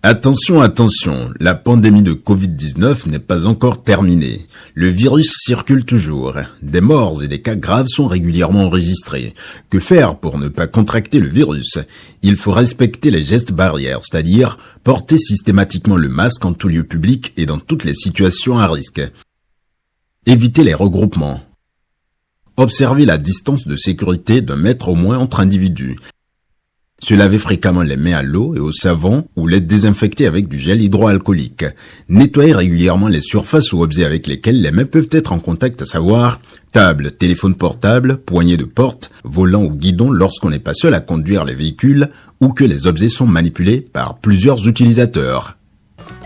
Attention, attention, la pandémie de Covid-19 n'est pas encore terminée. Le virus circule toujours. Des morts et des cas graves sont régulièrement enregistrés. Que faire pour ne pas contracter le virus? Il faut respecter les gestes barrières, c'est-à-dire porter systématiquement le masque en tout lieu public et dans toutes les situations à risque. Éviter les regroupements. Observer la distance de sécurité d'1 mètre au moins entre individus. Se laver fréquemment les mains à l'eau et au savon ou les désinfecter avec du gel hydroalcoolique. Nettoyer régulièrement les surfaces ou objets avec lesquels les mains peuvent être en contact, à savoir table, téléphone portable, poignée de porte, volant ou guidon lorsqu'on n'est pas seul à conduire les véhicules ou que les objets sont manipulés par plusieurs utilisateurs.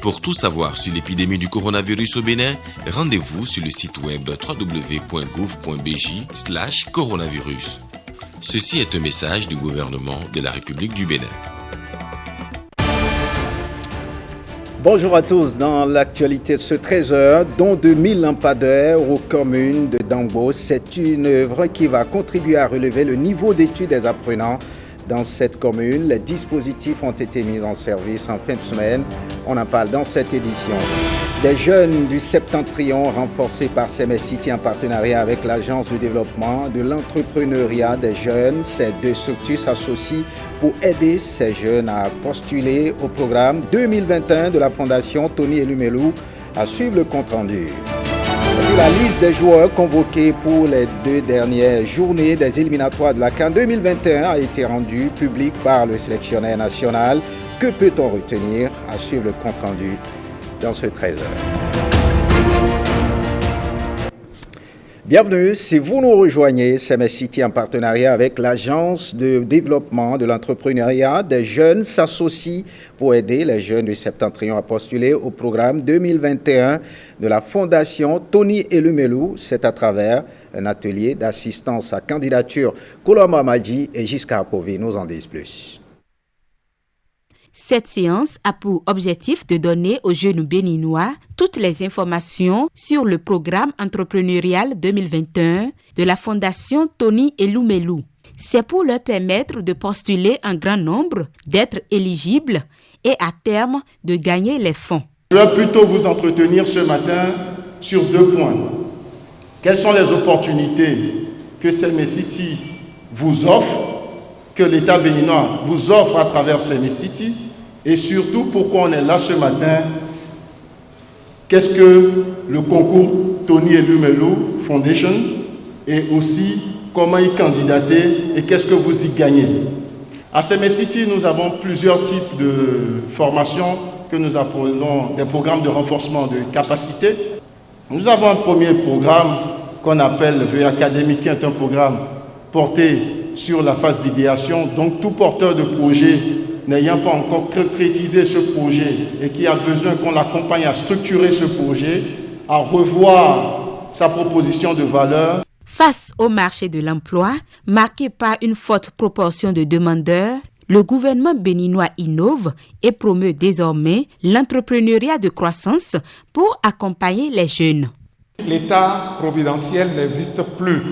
Pour tout savoir sur l'épidémie du coronavirus au Bénin, rendez-vous sur le site web www.gouv.bj/coronavirus. Ceci est un message du gouvernement de la République du Bénin. Bonjour à tous. Dans l'actualité de ce 13h, dont 2000 lampadaires aux communes de Dambo, c'est une œuvre qui va contribuer à relever le niveau d'études des apprenants dans cette commune. Les dispositifs ont été mis en service en fin de semaine. On en parle dans cette édition. Des jeunes du Septentrion renforcés par CMS City en partenariat avec l'Agence de développement de l'entrepreneuriat des jeunes. Ces deux structures s'associent pour aider ces jeunes à postuler au programme 2021 de la Fondation Tony Elumelou à suivre le compte-rendu. La liste des joueurs convoqués pour les 2 dernières journées des éliminatoires de la CAN 2021 a été rendue publique par le sélectionneur national. Que peut-on retenir? À suivre le compte-rendu dans ce 13h. Bienvenue, si vous nous rejoignez, CMS City en partenariat avec l'Agence de développement de l'entrepreneuriat des jeunes s'associe pour aider les jeunes du Septentrion à postuler au programme 2021 de la Fondation Tony Elumelou. C'est à travers un atelier d'assistance à candidature. Koloma Madji et Giscard Povi nous en disent plus. Cette séance a pour objectif de donner aux jeunes béninois toutes les informations sur le programme entrepreneurial 2021 de la Fondation Tony Elumelou. C'est pour leur permettre de postuler un grand nombre, d'être éligibles et à terme de gagner les fonds. Je vais plutôt vous entretenir ce matin sur 2 points. Quelles sont les opportunités que CMS City vous offre, que l'État béninois vous offre à travers CMS City, et surtout pourquoi on est là ce matin. Qu'est-ce que le concours Tony Elumelou Foundation et aussi comment y candidater et qu'est-ce que vous y gagnez. À CMS City, nous avons plusieurs types de formations que nous appelons des programmes de renforcement de capacité. Nous avons un premier programme qu'on appelle le VE Academy, qui est un programme porté sur la phase d'idéation. Donc tout porteur de projet n'ayant pas encore concrétisé ce projet et qui a besoin qu'on l'accompagne à structurer ce projet, à revoir sa proposition de valeur. Face au marché de l'emploi, marqué par une forte proportion de demandeurs, le gouvernement béninois innove et promeut désormais l'entrepreneuriat de croissance pour accompagner les jeunes. L'État providentiel n'existe plus.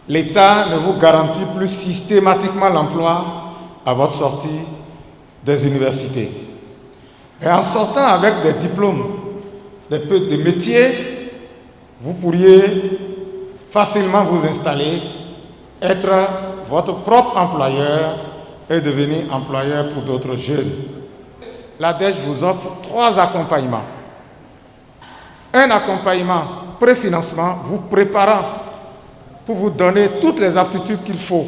L'État ne vous garantit plus systématiquement l'emploi à votre sortie des universités. Et en sortant avec des diplômes de métiers, vous pourriez facilement vous installer, être votre propre employeur et devenir employeur pour d'autres jeunes. L'ADEJ vous offre 3 accompagnements. Un accompagnement préfinancement vous préparant pour vous donner toutes les aptitudes qu'il faut,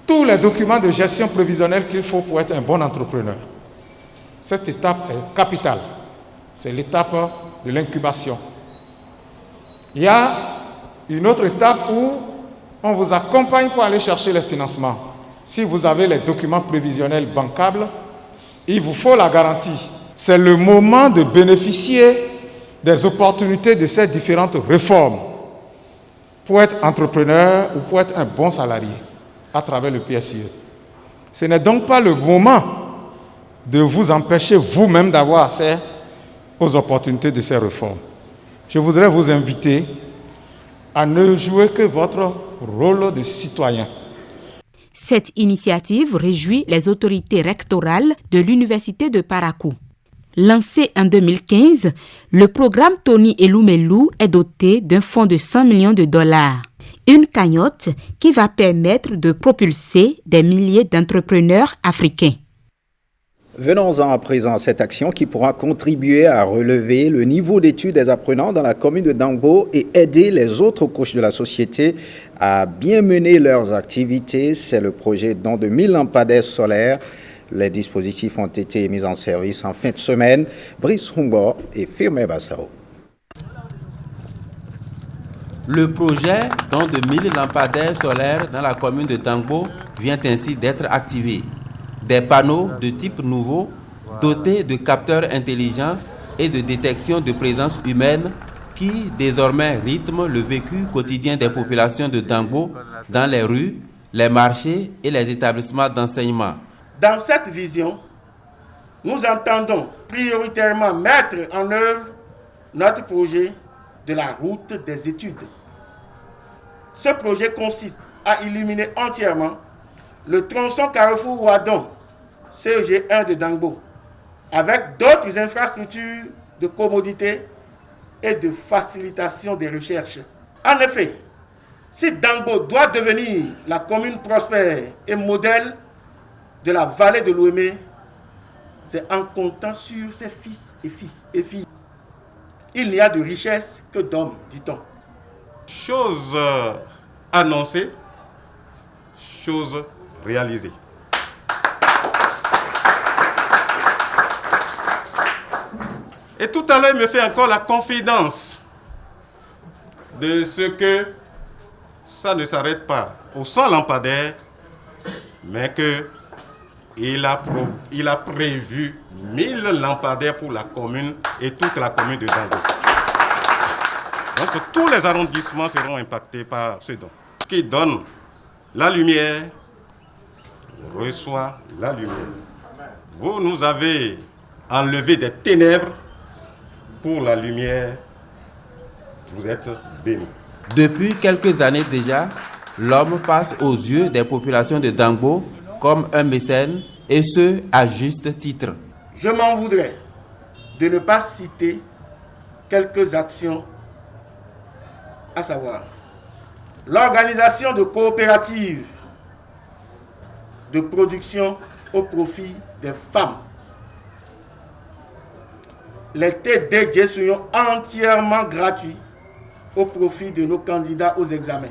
tous les documents de gestion prévisionnelle qu'il faut pour être un bon entrepreneur. Cette étape est capitale. C'est l'étape de l'incubation. Il y a une autre étape où on vous accompagne pour aller chercher les financements. Si vous avez les documents prévisionnels bancables, il vous faut la garantie. C'est le moment de bénéficier des opportunités de ces différentes réformes pour être entrepreneur ou pour être un bon salarié à travers le PSIE. Ce n'est donc pas le moment de vous empêcher vous-même d'avoir accès aux opportunités de ces réformes. Je voudrais vous inviter à ne jouer que votre rôle de citoyen. Cette initiative réjouit les autorités rectorales de l'Université de Parakou. Lancé en 2015, le programme Tony Elumelu est doté d'un fonds de 100 millions de dollars. Une cagnotte qui va permettre de propulser des milliers d'entrepreneurs africains. Venons-en à présent à cette action qui pourra contribuer à relever le niveau d'études des apprenants dans la commune de Dangbo et aider les autres couches de la société à bien mener leurs activités. C'est le projet don de 1000 lampadaires solaires. Les dispositifs ont été mis en service en fin de semaine. Brice Humbo et Firme Bassao. Le projet don de 1000 lampadaires solaires dans la commune de Dangbo vient ainsi d'être activé. Des panneaux de type nouveau, dotés de capteurs intelligents et de détection de présence humaine qui désormais rythment le vécu quotidien des populations de Dangbo dans les rues, les marchés et les établissements d'enseignement. Dans cette vision, nous entendons prioritairement mettre en œuvre notre projet de la route des études. Ce projet consiste à illuminer entièrement le tronçon Carrefour Ouadon, CEG1 de Dangbo, avec d'autres infrastructures de commodité et de facilitation des recherches. En effet, si Dangbo doit devenir la commune prospère et modèle de la vallée de l'Ouémé, c'est en comptant sur ses fils et filles. Il n'y a de richesse que d'hommes, dit-on. Chose annoncée, chose réalisée. Et tout à l'heure, il me fait encore la confidence de ce que ça ne s'arrête pas aux 100 lampadaires, mais qu'il a prévu 1000 lampadaires pour la commune et toute la commune de Dangbo. Donc tous les arrondissements seront impactés par ce don. Qui donne la lumière, reçoit la lumière. Vous nous avez enlevé des ténèbres pour la lumière. Vous êtes bénis. Depuis quelques années déjà, l'homme passe aux yeux des populations de Dangbo comme un mécène, et ce, à juste titre. Je m'en voudrais de ne pas citer quelques actions, à savoir l'organisation de coopératives de production au profit des femmes, les TDJ seront entièrement gratuits au profit de nos candidats aux examens,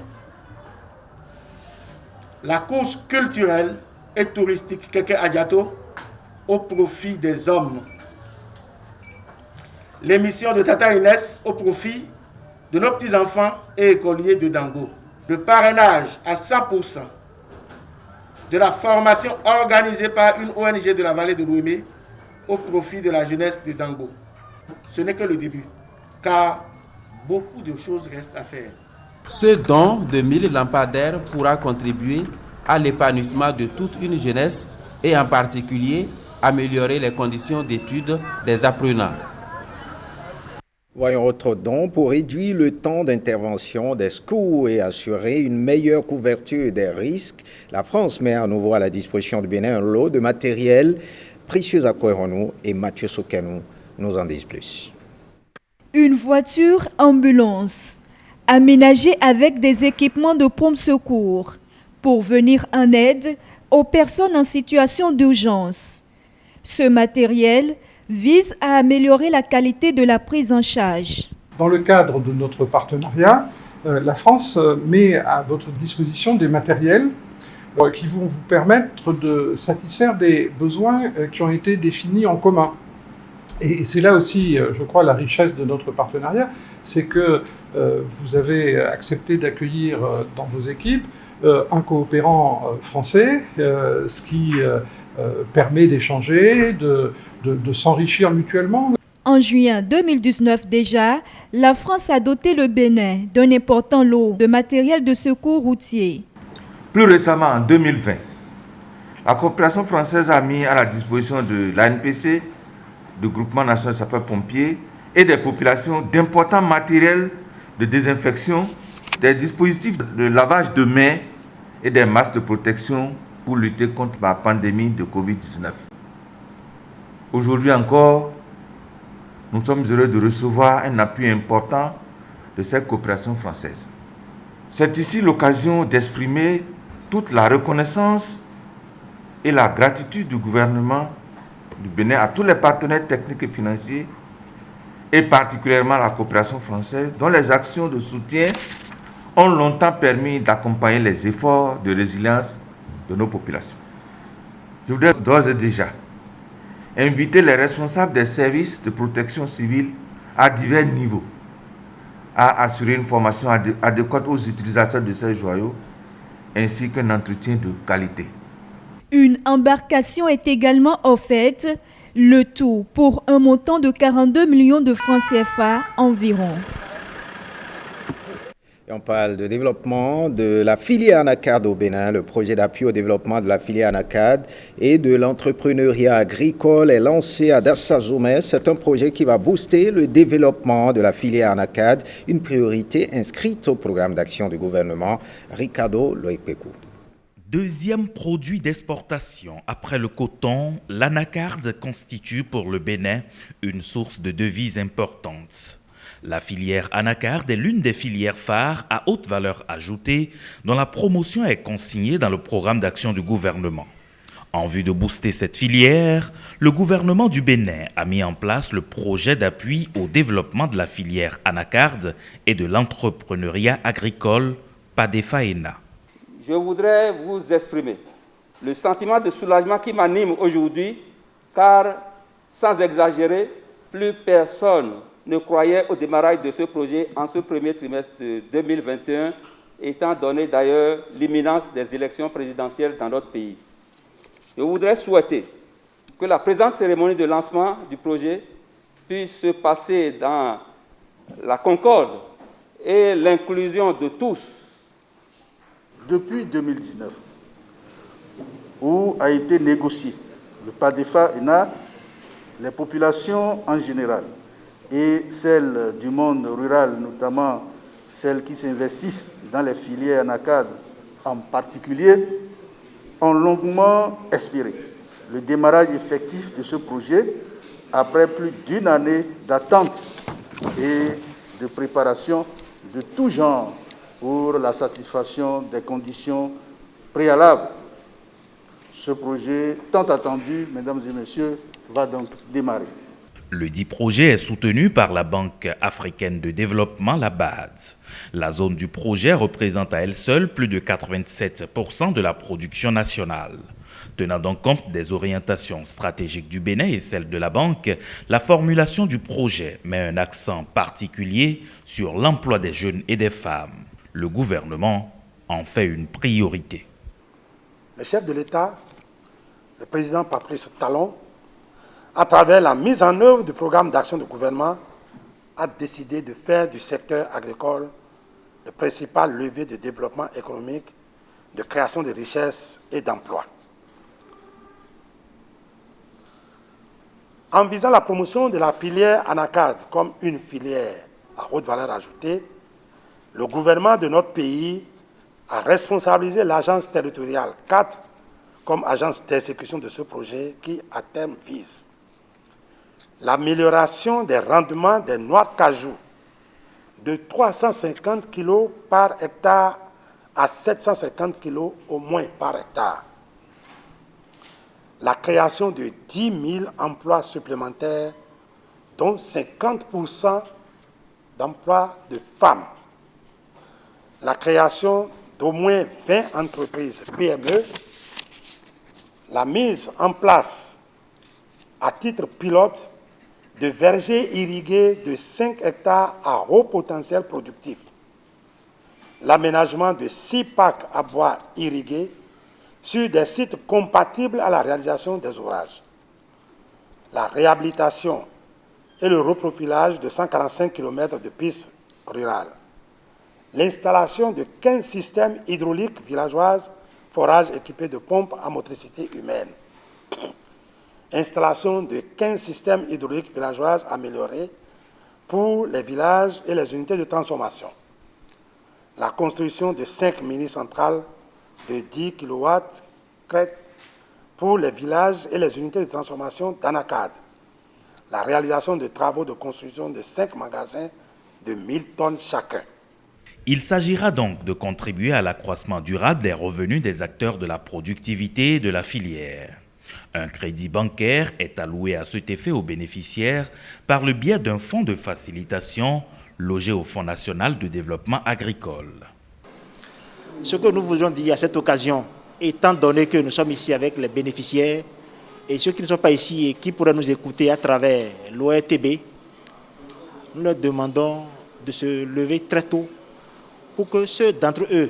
la course culturelle et touristique Keke Adjato au profit des hommes, l'émission de Tata Inès au profit de nos petits-enfants et écoliers de Dangbo, le parrainage à 100% de la formation organisée par une ONG de la vallée de l'Ouémé au profit de la jeunesse de Dangbo. Ce n'est que le début, car beaucoup de choses restent à faire. Ce don de 1000 lampadaires pourra contribuer à l'épanouissement de toute une jeunesse et en particulier améliorer les conditions d'études des apprenants. Voyons autre don pour réduire le temps d'intervention des secours et assurer une meilleure couverture des risques. La France met à nouveau à la disposition du Bénin un lot de matériel précieux à Kouéronou et Mathieu Soukanou nous en disent plus. Une voiture ambulance aménagée avec des équipements de pompe secours pour venir en aide aux personnes en situation d'urgence. Ce matériel vise à améliorer la qualité de la prise en charge. Dans le cadre de notre partenariat, la France met à votre disposition des matériels qui vont vous permettre de satisfaire des besoins qui ont été définis en commun. Et c'est là aussi, je crois, la richesse de notre partenariat, c'est que vous avez accepté d'accueillir dans vos équipes un coopérant français, ce qui permet d'échanger, de s'enrichir mutuellement. En juin 2019 déjà, la France a doté le Bénin d'un important lot de matériel de secours routier. Plus récemment, en 2020, la coopération française a mis à la disposition de l'ANPC, du Groupement national sapeurs-pompiers et des populations d'importants matériels de désinfection, des dispositifs de lavage de mains et des masques de protection pour lutter contre la pandémie de Covid-19. Aujourd'hui encore, nous sommes heureux de recevoir un appui important de cette coopération française. C'est ici l'occasion d'exprimer toute la reconnaissance et la gratitude du gouvernement du Bénin à tous les partenaires techniques et financiers, et particulièrement à la coopération française, dont les actions de soutien ont longtemps permis d'accompagner les efforts de résilience de nos populations. Je voudrais d'ores et déjà inviter les responsables des services de protection civile à divers niveaux à assurer une formation adéquate aux utilisateurs de ces joyaux, ainsi qu'un entretien de qualité. Une embarcation est également offerte, le tout pour un montant de 42 millions de francs CFA environ. Et on parle de développement de la filière anacarde au Bénin. Le projet d'appui au développement de la filière anacarde et de l'entrepreneuriat agricole est lancé à Dassazoumé. C'est un projet qui va booster le développement de la filière anacarde, une priorité inscrite au programme d'action du gouvernement. Ricardo Loïpekou. Deuxième produit d'exportation après le coton, l'anacarde constitue pour le Bénin une source de devises importante. La filière anacarde est l'une des filières phares à haute valeur ajoutée dont la promotion est consignée dans le programme d'action du gouvernement. En vue de booster cette filière, le gouvernement du Bénin a mis en place le projet d'appui au développement de la filière anacarde et de l'entrepreneuriat agricole PADEFAENA. Je voudrais vous exprimer le sentiment de soulagement qui m'anime aujourd'hui, car, sans exagérer, plus personne ne croyait au démarrage de ce projet en ce premier trimestre de 2021, étant donné d'ailleurs l'imminence des élections présidentielles dans notre pays. Je voudrais souhaiter que la présente cérémonie de lancement du projet puisse se passer dans la concorde et l'inclusion de tous. Depuis 2019, où a été négocié le PADEFAENA, les populations en général et celles du monde rural, notamment celles qui s'investissent dans les filières anacardes en particulier, ont longuement espéré le démarrage effectif de ce projet après plus d'une année d'attente et de préparation de tout genre pour la satisfaction des conditions préalables. Ce projet tant attendu, mesdames et messieurs, va donc démarrer. Le dit projet est soutenu par la Banque africaine de développement, la BAD. La zone du projet représente à elle seule plus de 87% de la production nationale. Tenant donc compte des orientations stratégiques du Bénin et celles de la banque, la formulation du projet met un accent particulier sur l'emploi des jeunes et des femmes. Le gouvernement en fait une priorité. Le chef de l'État, le président Patrice Talon, à travers la mise en œuvre du programme d'action du gouvernement, a décidé de faire du secteur agricole le principal levier de développement économique, de création de richesses et d'emplois. En visant la promotion de la filière anacarde comme une filière à haute valeur ajoutée, le gouvernement de notre pays a responsabilisé l'agence territoriale 4 comme agence d'exécution de ce projet qui, à terme, vise l'amélioration des rendements des noix de cajou de 350 kg par hectare à 750 kg au moins par hectare. La création de 10 000 emplois supplémentaires, dont 50% d'emplois de femmes. La création d'au moins 20 entreprises PME. La mise en place, à titre pilote, de vergers irrigués de 5 hectares à haut potentiel productif. L'aménagement de 6 parcs à bois irrigués sur des sites compatibles à la réalisation des ouvrages. La réhabilitation et le reprofilage de 145 km de pistes rurales. L'installation de 15 systèmes hydrauliques villageoises, forages équipés de pompes à motricité humaine. Installation de 15 systèmes hydrauliques villageoises améliorés pour les villages et les unités de transformation. La construction de 5 mini-centrales de 10 kW crête pour les villages et les unités de transformation d'Anacard. La réalisation de travaux de construction de 5 magasins de 1000 tonnes chacun. Il s'agira donc de contribuer à l'accroissement durable des revenus des acteurs de la productivité de la filière. Un crédit bancaire est alloué à cet effet aux bénéficiaires par le biais d'un fonds de facilitation logé au Fonds national de développement agricole. Ce que nous voulons dire à cette occasion, étant donné que nous sommes ici avec les bénéficiaires et ceux qui ne sont pas ici et qui pourraient nous écouter à travers l'ORTB, nous leur demandons de se lever très tôt pour que ceux d'entre eux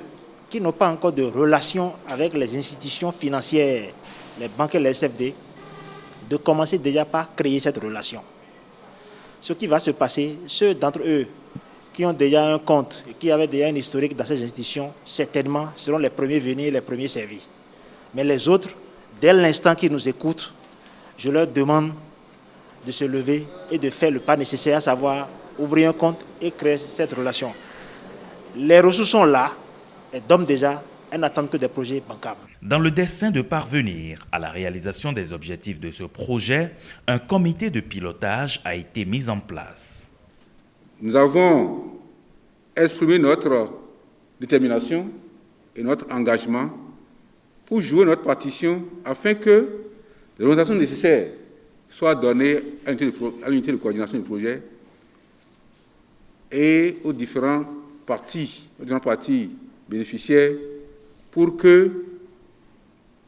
qui n'ont pas encore de relation avec les institutions financières, les banques et les SFD, de commencer déjà par créer cette relation. Ce qui va se passer, ceux d'entre eux qui ont déjà un compte et qui avaient déjà un historique dans ces institutions, certainement seront les premiers venus et les premiers servis. Mais les autres, dès l'instant qu'ils nous écoutent, je leur demande de se lever et de faire le pas nécessaire, à savoir ouvrir un compte et créer cette relation. Les ressources sont là, et d'hommes déjà, elles n'attendent que des projets bancables. Dans le dessein de parvenir à la réalisation des objectifs de ce projet, un comité de pilotage a été mis en place. Nous avons exprimé notre détermination et notre engagement pour jouer notre partition afin que les orientations nécessaires soient données à l'unité de coordination du projet et aux différents partis bénéficiaires pour que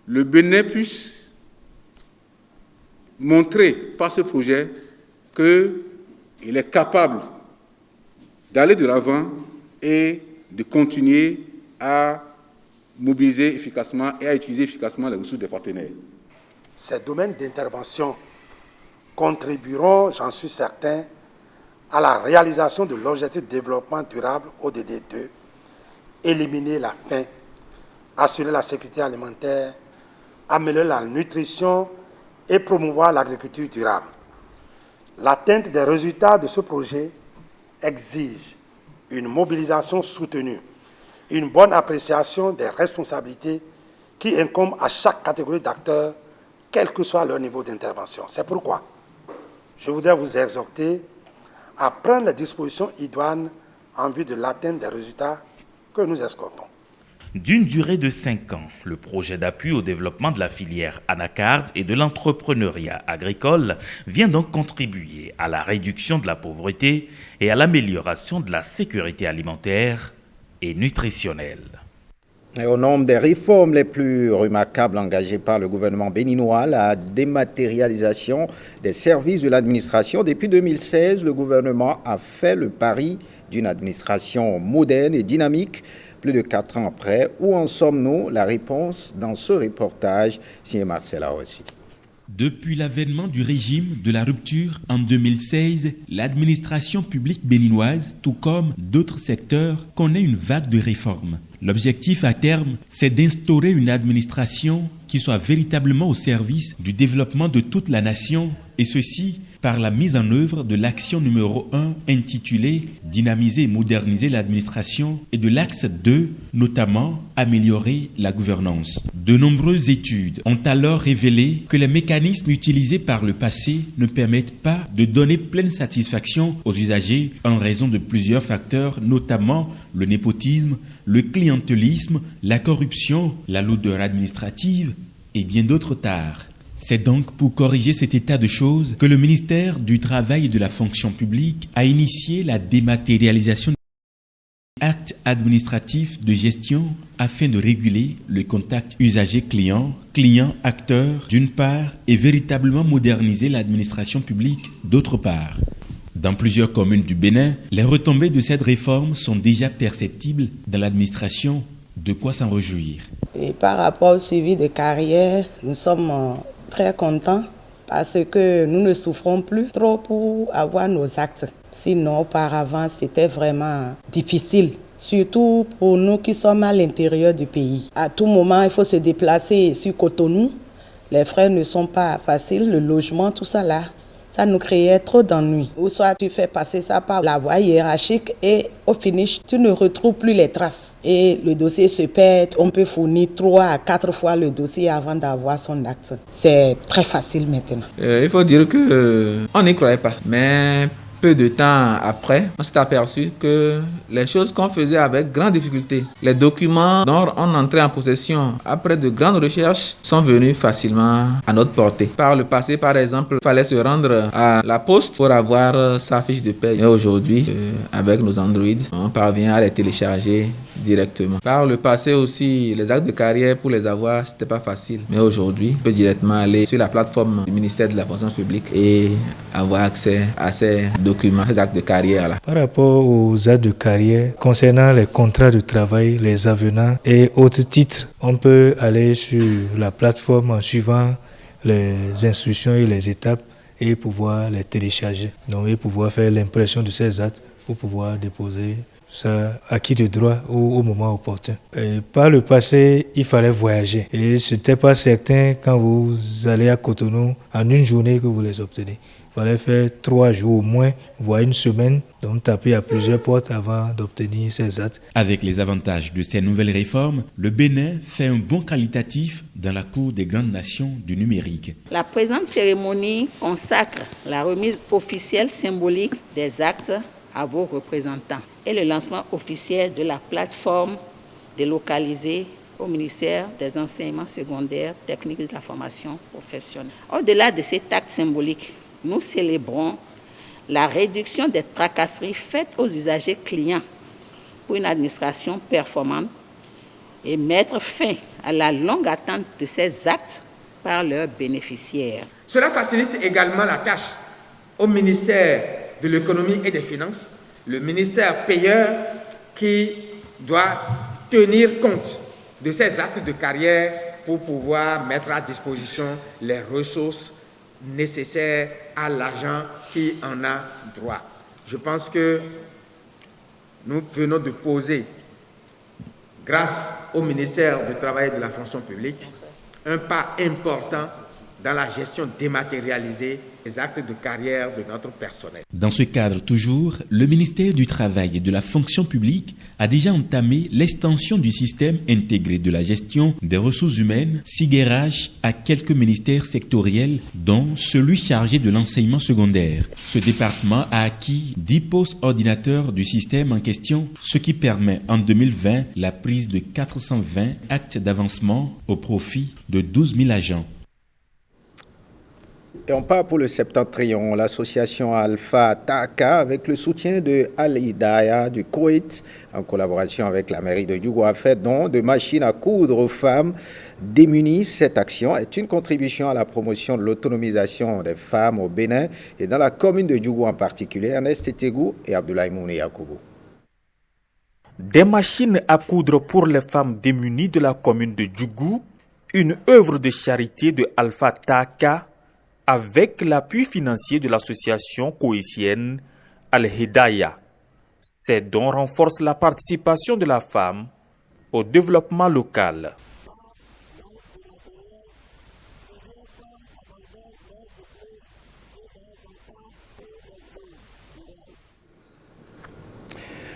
le Bénin puisse montrer par ce projet qu'il est capable d'aller de l'avant et de continuer à mobiliser efficacement et à utiliser efficacement les ressources des partenaires. Ces domaines d'intervention contribueront, j'en suis certain, à la réalisation de l'objectif de développement durable ODD 2, éliminer la faim, assurer la sécurité alimentaire, améliorer la nutrition et promouvoir l'agriculture durable. L'atteinte des résultats de ce projet exige une mobilisation soutenue, une bonne appréciation des responsabilités qui incombent à chaque catégorie d'acteurs, quel que soit leur niveau d'intervention. C'est pourquoi je voudrais vous exhorter à prendre les dispositions idoines en vue de l'atteinte des résultats que nous escomptons. D'une durée de 5 ans, le projet d'appui au développement de la filière anacarde et de l'entrepreneuriat agricole vient donc contribuer à la réduction de la pauvreté et à l'amélioration de la sécurité alimentaire et nutritionnelle. Et au nombre des réformes les plus remarquables engagées par le gouvernement béninois, la dématérialisation des services de l'administration. Depuis 2016, le gouvernement a fait le pari d'une administration moderne et dynamique. Plus de 4 ans après, où en sommes-nous? La réponse dans ce reportage signé Marcella aussi. Depuis l'avènement du régime de la rupture en 2016, l'administration publique béninoise, tout comme d'autres secteurs, connaît une vague de réformes. L'objectif à terme, c'est d'instaurer une administration qui soit véritablement au service du développement de toute la nation, et ceci par la mise en œuvre de l'action numéro 1 intitulée « Dynamiser et moderniser l'administration » et de l'axe 2, notamment « Améliorer la gouvernance ». De nombreuses études ont alors révélé que les mécanismes utilisés par le passé ne permettent pas de donner pleine satisfaction aux usagers en raison de plusieurs facteurs, notamment le népotisme, le clientélisme, la corruption, la lourdeur administrative et bien d'autres tares. C'est donc pour corriger cet état de choses que le ministère du Travail et de la Fonction publique a initié la dématérialisation des actes administratifs de gestion afin de réguler le contact usager-client, client-acteur d'une part et véritablement moderniser l'administration publique d'autre part. Dans plusieurs communes du Bénin, les retombées de cette réforme sont déjà perceptibles dans l'administration, de quoi s'en réjouir. Et par rapport au suivi de carrière, nous sommes très contents parce que nous ne souffrons plus trop pour avoir nos actes. Sinon, auparavant, c'était vraiment difficile, surtout pour nous qui sommes à l'intérieur du pays. À tout moment, il faut se déplacer sur Cotonou. Les frais ne sont pas faciles, le logement, tout ça là. Ça nous créait trop d'ennuis. Ou soit tu fais passer ça par la voie hiérarchique et au finish, tu ne retrouves plus les traces. Et le dossier se perd, on peut fournir 3 à 4 fois le dossier avant d'avoir son acte. C'est très facile maintenant. Il faut dire qu'on n'y croyait pas, mais peu de temps après, on s'est aperçu que les choses qu'on faisait avec grande difficulté, les documents dont on entrait en possession après de grandes recherches sont venus facilement à notre portée. Par le passé, par exemple, il fallait se rendre à la poste pour avoir sa fiche de paie. Et aujourd'hui, avec nos Android, on parvient à les télécharger directement. Par le passé aussi, les actes de carrière, pour les avoir, c'était pas facile. Mais aujourd'hui, on peut directement aller sur la plateforme du ministère de la fonction publique et avoir accès à ces documents, ces actes de carrière là. Par rapport aux actes de carrière, concernant les contrats de travail, les avenants et autres titres, on peut aller sur la plateforme en suivant les instructions et les étapes et pouvoir les télécharger. Donc, et pouvoir faire l'impression de ces actes pour pouvoir déposer ça acquis de droit au moment opportun. Et par le passé, il fallait voyager. Et ce n'était pas certain quand vous allez à Cotonou en une journée que vous les obtenez. Il fallait faire 3 jours au moins, voire une semaine, donc taper à plusieurs portes avant d'obtenir ces actes. Avec les avantages de ces nouvelles réformes, le Bénin fait un bond qualitatif dans la cour des grandes nations du numérique. La présente cérémonie consacre la remise officielle symbolique des actes à vos représentants et le lancement officiel de la plateforme délocalisée au ministère des Enseignements secondaires, techniques et de la formation professionnelle. Au-delà de cet acte symbolique, nous célébrons la réduction des tracasseries faites aux usagers clients pour une administration performante et mettre fin à la longue attente de ces actes par leurs bénéficiaires. Cela facilite également la tâche au ministère de l'économie et des finances, le ministère payeur qui doit tenir compte de ces actes de carrière pour pouvoir mettre à disposition les ressources nécessaires à l'agent qui en a droit. Je pense que nous venons de poser, grâce au ministère du Travail et de la fonction publique, un pas important dans la gestion dématérialisée des actes de carrière de notre personnel. Dans ce cadre toujours, le ministère du Travail et de la fonction publique a déjà entamé l'extension du système intégré de la gestion des ressources humaines, SIGRH, à quelques ministères sectoriels, dont celui chargé de l'enseignement secondaire. Ce département a acquis 10 postes ordinateurs du système en question, ce qui permet en 2020 la prise de 420 actes d'avancement au profit de 12 000 agents. Et on part pour le Septentrion. L'association Alpha Taka, avec le soutien de Al Hidayah du Koweït, en collaboration avec la mairie de Djougou, a fait don de machines à coudre aux femmes démunies. Cette action est une contribution à la promotion de l'autonomisation des femmes au Bénin et dans la commune de Djougou en particulier. Ernest Etegou et Abdoulaye Mouni Yakoubou. Des machines à coudre pour les femmes démunies de la commune de Djougou, une œuvre de charité de Alpha Taka, avec l'appui financier de l'association koweïtienne Al Hidayah. Ces dons renforcent la participation de la femme au développement local.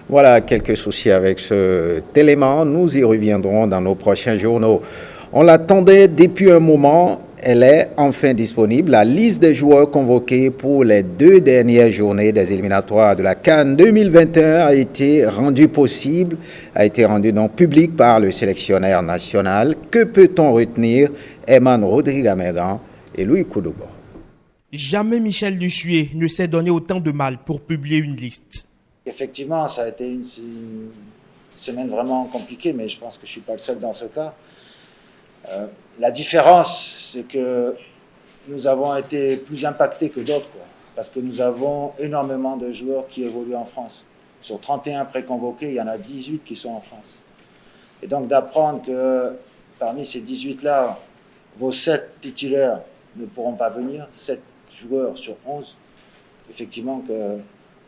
Voilà quelques soucis avec cet élément. Nous y reviendrons dans nos prochains journaux. On l'attendait depuis un moment. Elle est enfin disponible. La liste des joueurs convoqués pour les 2 dernières journées des éliminatoires de la CAN 2021 a été rendue possible, a été rendue donc publique par le sélectionneur national. Que peut-on retenir? Eman Rodrigue-Amégan et Louis Koudoubo. Jamais Michel Luchué ne s'est donné autant de mal pour publier une liste. Effectivement, ça a été une semaine vraiment compliquée, mais je pense que je ne suis pas le seul dans ce cas. La différence, c'est que nous avons été plus impactés que d'autres, parce que nous avons énormément de joueurs qui évoluent en France. Sur 31 préconvoqués, il y en a 18 qui sont en France. Et donc d'apprendre que parmi ces 18-là, vos 7 titulaires ne pourront pas venir, 7 joueurs sur 11, effectivement que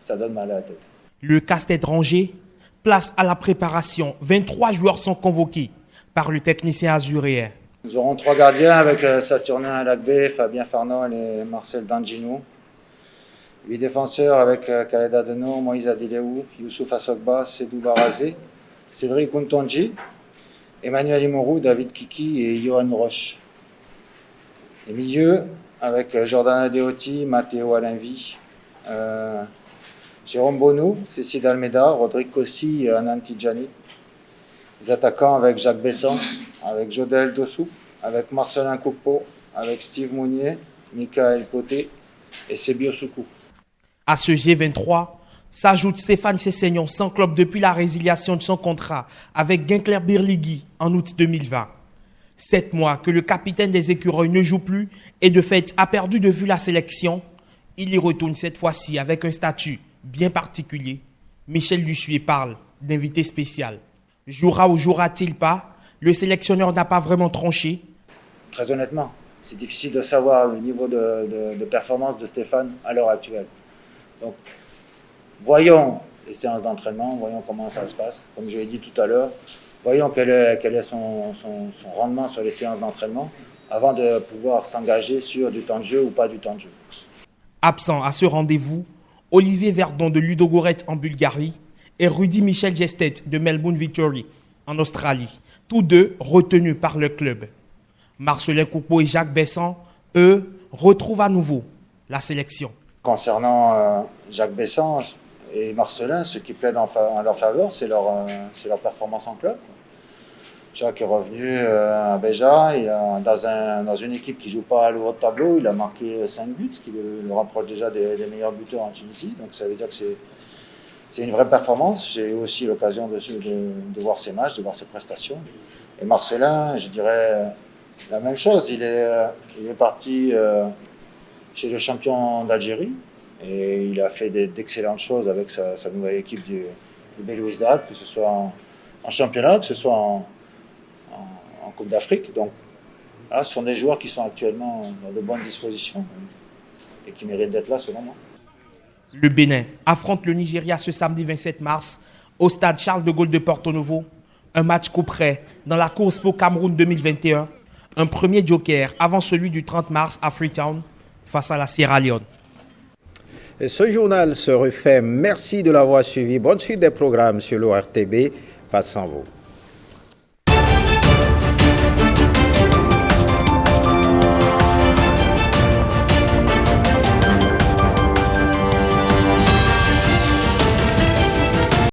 ça donne mal à la tête. Le casse-tête rangé, place à la préparation. 23 joueurs sont convoqués par le technicien azuréen. Nous aurons 3 gardiens avec Saturnin Lagbe, Fabien Farnol et Marcel Danginou. 8 défenseurs avec Khaled Adeno, Moïse Adileou, Youssouf Assogba, Sedou Barazé, Cédric Untonji, Emmanuel Imorou, David Kiki et Johan Roche. Les milieux avec Jordan Adeoti, Matteo Alinvi, Jérôme Bonou, Cécile Almeida, Rodrigue Kossi et Anan Tidjani. Les attaquants avec Jacques Besson, avec Jodel Dossou, avec Marcelin Coupeau, avec Steve Mounier, Michael Poté et Sebio Soukou. À ce G23 s'ajoute Stéphane Sessegnon, sans club depuis la résiliation de son contrat avec Ginclair Birligui en août 2020. 7 mois que le capitaine des Écureuils ne joue plus et de fait a perdu de vue la sélection. Il y retourne cette fois-ci avec un statut bien particulier. Michel Dussuet parle d'invité spécial. Jouera ou jouera-t-il pas? Le sélectionneur n'a pas vraiment tranché. Très honnêtement, c'est difficile de savoir le niveau de performance de Stéphane à l'heure actuelle. Donc, voyons les séances d'entraînement, voyons comment ça se passe. Comme je l'ai dit tout à l'heure, voyons quel est son rendement sur les séances d'entraînement avant de pouvoir s'engager sur du temps de jeu ou pas du temps de jeu. Absent à ce rendez-vous, Olivier Verdon de Ludogorets en Bulgarie et Rudy Michel Gestet de Melbourne Victory en Australie, tous deux retenus par le club. Marcelin Coupeau et Jacques Besson, eux, retrouvent à nouveau la sélection. Concernant Jacques Besson et Marcelin, ce qui plaide en leur faveur, c'est leur performance en club. Jacques est revenu à Béja, dans une équipe qui ne joue pas à l'euro de tableau, il a marqué 5 buts, ce qui le rapproche déjà des meilleurs buteurs en Tunisie. Donc ça veut dire que c'est une vraie performance. J'ai eu aussi l'occasion de voir ses matchs, de voir ses prestations. Et Marcelin, je dirais la même chose. Il est parti chez le champion d'Algérie et il a fait d'excellentes choses avec sa nouvelle équipe du Belouizdad, que ce soit en championnat, que ce soit en Coupe d'Afrique. Donc là, ce sont des joueurs qui sont actuellement dans de bonnes dispositions et qui méritent d'être là selon moi. Le Bénin affronte le Nigeria ce samedi 27 mars au stade Charles de Gaulle de Porto Novo. Un match couperait dans la course pour Cameroun 2021. Un premier joker avant celui du 30 mars à Freetown face à la Sierra Leone. Et ce journal se refait. Merci de l'avoir suivi. Bonne suite des programmes sur l'ORTB. Passe en vous.